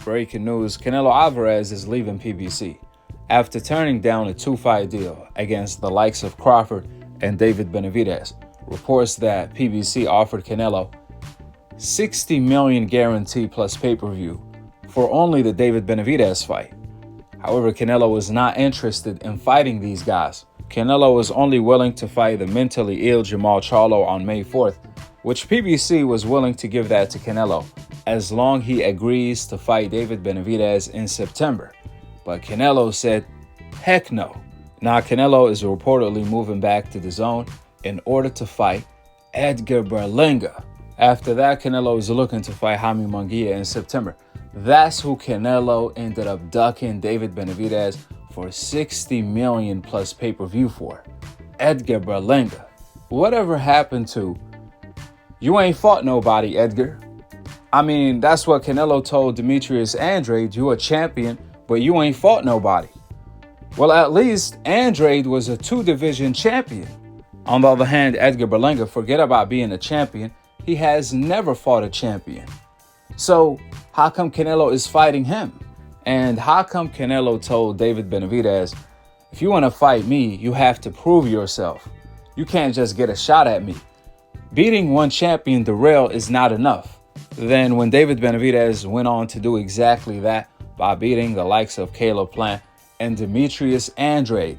Breaking news, Canelo Alvarez is leaving PBC after turning down a 2-fight deal against the likes of Crawford and David Benavidez. Reports that PBC offered Canelo $60 million guarantee plus pay-per-view for only the David Benavidez fight. However, Canelo was not interested in fighting these guys. Canelo was only willing to fight the mentally ill Jamal Charlo on May 4th, which PBC was willing to give that to Canelo as long he agrees to fight David Benavidez in September. But Canelo said, heck no. Now Canelo is reportedly moving back to DAZN in order to fight Edgar Berlanga. After that, Canelo is looking to fight Jaime Munguia in September. That's who Canelo ended up ducking David Benavidez for $60 million plus pay-per-view for. Edgar Berlanga. Whatever happened to, you ain't fought nobody, Edgar? I mean, that's what Canelo told Demetrius Andrade, you a champion, but you ain't fought nobody. Well, at least Andrade was a 2-division champion. On the other hand, Edgar Berlanga, forget about being a champion. He has never fought a champion. So how come Canelo is fighting him? And how come Canelo told David Benavidez, if you want to fight me, you have to prove yourself. You can't just get a shot at me. Beating one champion, Darrell, is not enough. Then when David Benavidez went on to do exactly that by beating the likes of Caleb Plant and Demetrius Andrade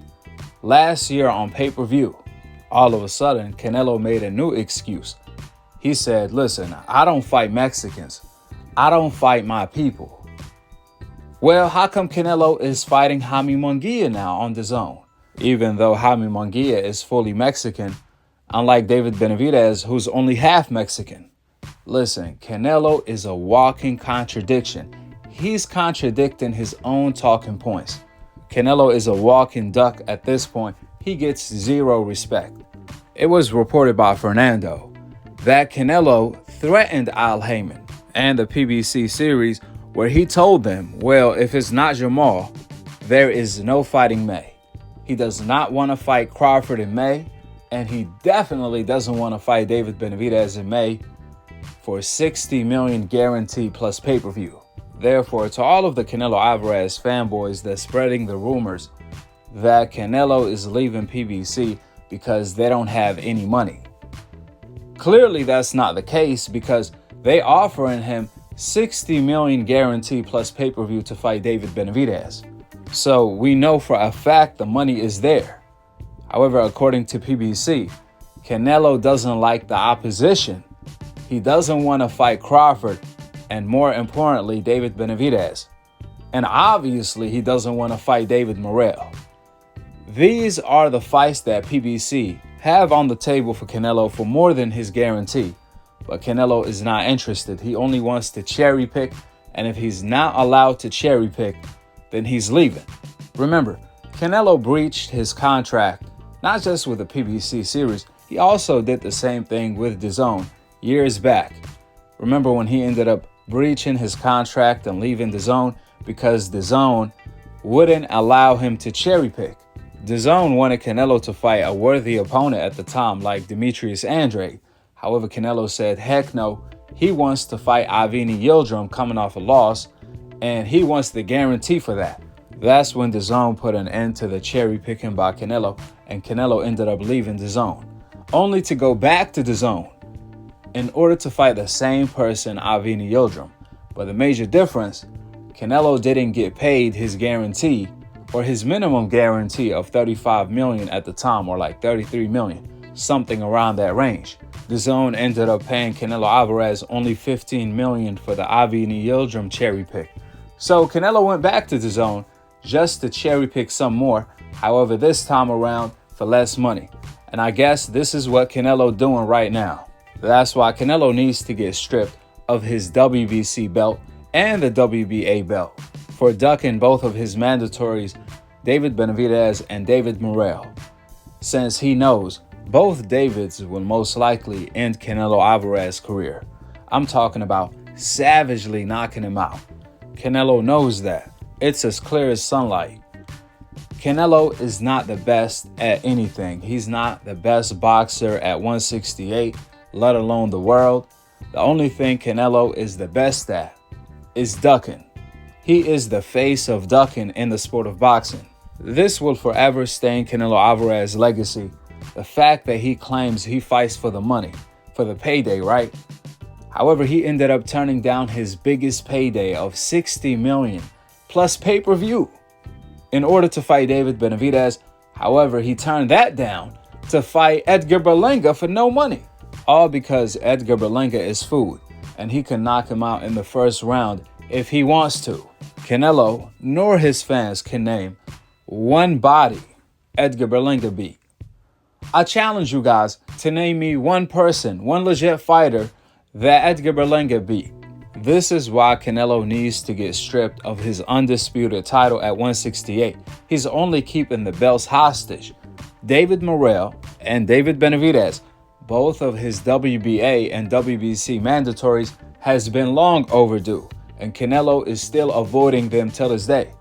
last year on pay-per-view, all of a sudden, Canelo made a new excuse. He said, listen, I don't fight Mexicans. I don't fight my people. Well, how come Canelo is fighting Jaime Munguia now on DAZN? Even though Jaime Munguia is fully Mexican, unlike David Benavidez, who's only half Mexican. Listen, Canelo is a walking contradiction. He's contradicting his own talking points. Canelo is a walking duck at this point. He gets zero respect. It was reported by Fernando that Canelo threatened Al Haymon and the PBC series where he told them, well, if it's not Jamal, there is no fighting May. He does not want to fight Crawford in May, and he definitely doesn't want to fight David Benavidez in May for $60 million guarantee plus pay-per-view. Therefore, to all of the Canelo Alvarez fanboys that's spreading the rumors that Canelo is leaving PBC because they don't have any money, clearly that's not the case because they offering him $60 million guarantee plus pay-per-view to fight David Benavidez. So we know for a fact the money is there. However, according to PBC, Canelo doesn't like the opposition. He doesn't want to fight Crawford and, more importantly, David Benavidez. And obviously, he doesn't want to fight David Morrell. These are the fights that PBC have on the table for Canelo for more than his guarantee. But Canelo is not interested. He only wants to cherry pick. And if he's not allowed to cherry pick, then he's leaving. Remember, Canelo breached his contract, not just with the PBC series. He also did the same thing with DAZN years back. Remember when he ended up breaching his contract and leaving DAZN because DAZN wouldn't allow him to cherry pick. DAZN wanted Canelo to fight a worthy opponent at the time like Demetrius Andrade. However, Canelo said, heck no, he wants to fight Avni Yildirim coming off a loss, and he wants the guarantee for that. That's when DAZN put an end to the cherry picking by Canelo, and Canelo ended up leaving DAZN, only to go back to DAZN in order to fight the same person, Avni Yildirim. But the major difference, Canelo didn't get paid his guarantee or his minimum guarantee of $35 million at the time, or like $33 million, something around that range. DAZN ended up paying Canelo Alvarez only $15 million for the Avni Yildirim cherry pick. So Canelo went back to DAZN just to cherry pick some more, however this time around for less money. And I guess this is what Canelo doing right now. That's why Canelo needs to get stripped of his WBC belt and the WBA belt for ducking both of his mandatories, David Benavidez and David Morrell, since he knows both Davids will most likely end Canelo Alvarez's career. I'm talking about savagely knocking him out. Canelo knows that. It's as clear as sunlight. Canelo is not the best at anything. He's not the best boxer at 168, let alone the world. The only thing Canelo is the best at is ducking. He is the face of ducking in the sport of boxing. This will forever stain Canelo Alvarez's legacy. The fact that he claims he fights for the money, for the payday, right? However, he ended up turning down his biggest payday of $60 million plus pay-per-view in order to fight David Benavidez. However, he turned that down to fight Edgar Berlanga for no money. All because Edgar Berlanga is food and he can knock him out in the first round if he wants to. Canelo nor his fans can name one body Edgar Berlanga beat. I challenge you guys to name me one person, one legit fighter that Edgar Berlanga beat. This is why Canelo needs to get stripped of his undisputed title at 168. He's only keeping the belts hostage. David Morrell and David Benavidez, both of his WBA and WBC mandatories, has been long overdue, and Canelo is still avoiding them till this day.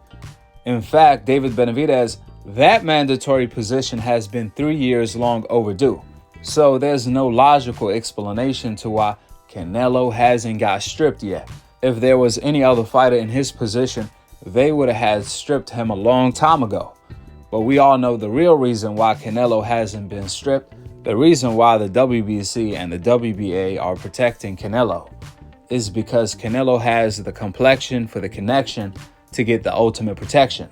In fact, David Benavidez, that mandatory position has been 3 years long overdue. So there's no logical explanation to why Canelo hasn't got stripped yet. If there was any other fighter in his position, they would have had stripped him a long time ago. But we all know the real reason why Canelo hasn't been stripped. The reason why the WBC and the WBA are protecting Canelo is because Canelo has the complexion for the connection to get the ultimate protection.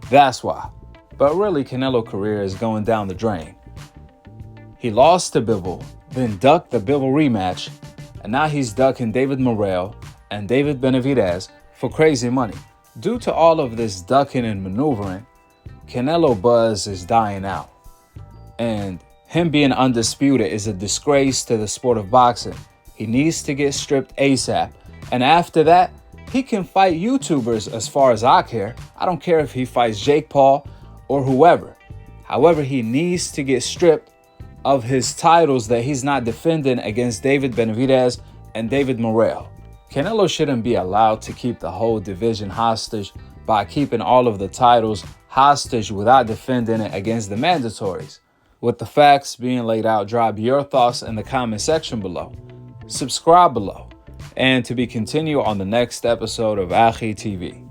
That's why. But really, Canelo's career is going down the drain. He lost to Bivol, then ducked the Bivol rematch, and now he's ducking David Morrell and David Benavidez for crazy money. Due to all of this ducking and maneuvering, Canelo buzz is dying out. And him being undisputed is a disgrace to the sport of boxing. He needs to get stripped ASAP. And after that, he can fight YouTubers as far as I care. I don't care if he fights Jake Paul or whoever. However, he needs to get stripped of his titles that he's not defending against David Benavidez and David Morrell. Canelo shouldn't be allowed to keep the whole division hostage by keeping all of the titles hostage without defending it against the mandatories. With the facts being laid out, drop your thoughts in the comment section below. Subscribe below. And to be continued on the next episode of Akhi TV.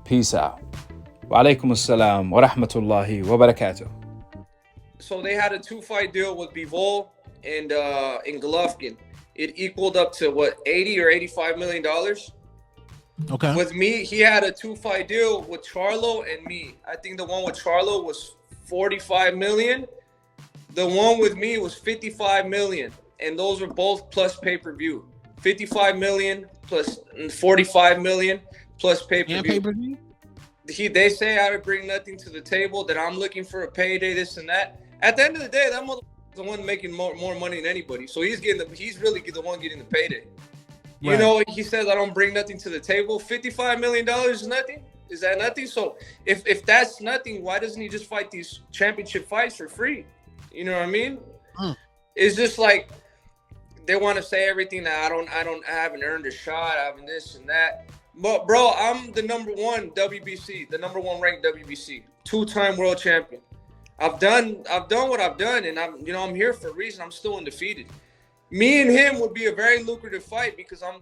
Peace out. Wa alaikum assalam wa rahmatullahi wa barakatuh. So they had a 2-fight deal with Bivol and Golovkin. It equaled up to what, 80 or 85 million dollars. Okay. With me, he had a 2-fight deal with Charlo and me. I think the one with Charlo was 45 million. The one with me was 55 million, and those were both plus pay-per-view. 55 million plus 45 million plus pay-per-view. And pay-per-view? They say I would bring nothing to the table, that I'm looking for a payday, this and that. At the end of the day, that motherfucker is the one making more money than anybody. So he's really the one getting the payday. You Right. know, he says I don't bring nothing to the table. $55 million is nothing? Is that nothing? So if that's nothing, why doesn't he just fight these championship fights for free? You know what I mean? It's just like they want to say everything that I haven't earned a shot, I haven't this and that. But bro, I'm the #1 WBC, the #1 ranked WBC, 2-time world champion. I've done what I've done, and I'm here for a reason. I'm still undefeated. Me and him would be a very lucrative fight because I'm